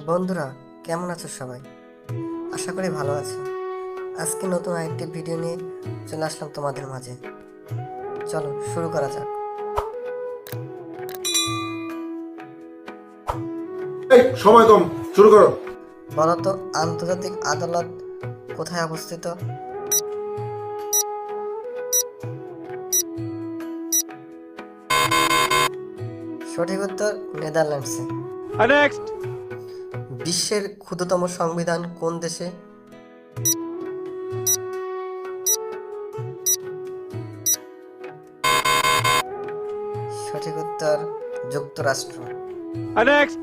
বন্ধুরা, কেমন আছো সবাই? আশা করি ভালো আছো। আজকে নতুন আরেকটি ভিডিও নিয়ে চলে আসলাম তোমাদের মাঝে। চলো শুরু করা যাক। এই সময় কম, শুরু করো। বলো তো, আন্তর্জাতিক আদালত কোথায় অবস্থিত? সঠিক উত্তর নেদারল্যান্ডসে। Next. বিশ্বের ক্ষুদ্রতম সংবিধান কোন দেশে? সঠিক উত্তর যুক্তরাষ্ট্র। Next.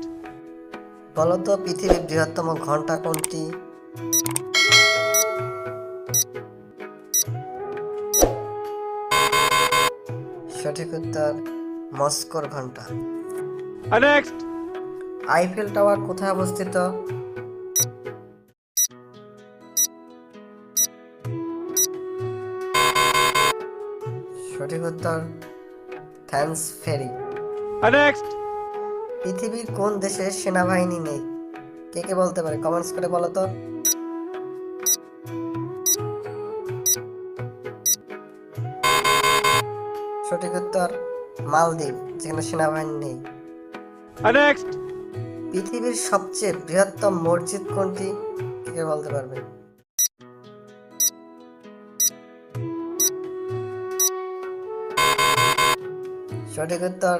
বলো তো, পৃথিবীর বৃহত্তম ঘন্টা কোনটি? সঠিক উত্তর মস্কোর ঘন্টা। Next. আইফেল টাওয়ার কোথায় অবস্থিত? সঠিক উত্তর থ্যামস ফেরি। Next. পৃথিবীর কোন দেশে সেনাবাহিনী নেই? কে কে বলতে পারে? কমেন্টস করে বলো তো। সঠিক উত্তর মালদ্বীপ, যেখানে সেনাবাহিনী নেই। Next. পৃথিবীর সবচেয়ে বৃহত্তম মসজিদ কোনটি? কে কে বলতে পারবে? সঠিক উত্তর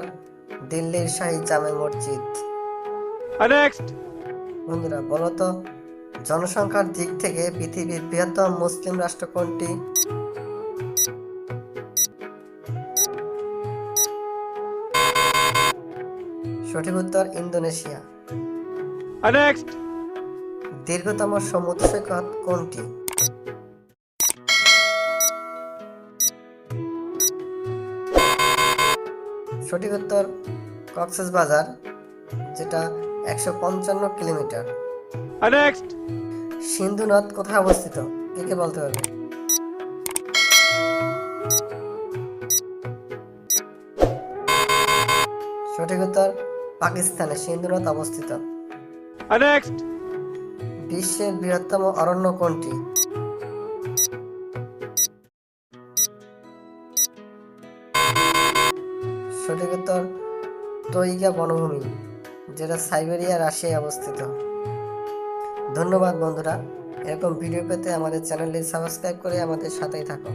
দিল্লির শাহী জামে মসজিদ। Next. বন্ধুরা বলো তো, জনসংখ্যার দিক থেকে পৃথিবীর বৃহত্তম মুসলিম রাষ্ট্র কোনটি? সঠিক উত্তর ইন্দোনেশিয়া। Next. দীর্ঘতম সমুদ্র সৈকত কোনটি? সঠিক উত্তর কক্সবাজার, যেটা 155 কিলোমিটার। Next. সিন্ধু নদ কোথায় অবস্থিত? কে কে বলতে পারবে? সঠিক উত্তর পাকিস্তানে সিন্ধু নদ অবস্থিত। Next. বিশ্বের বৃহত্তম অরণ্য কোনটি? সঠিক উত্তর তৈগা বনভূমি, যেটা সাইবেরিয়া রাশিয়ায় অবস্থিত। ধন্যবাদ বন্ধুরা। এরকম ভিডিও পেতে আমাদের চ্যানেলটি সাবস্ক্রাইব করে আমাদের সাথেই থাকো।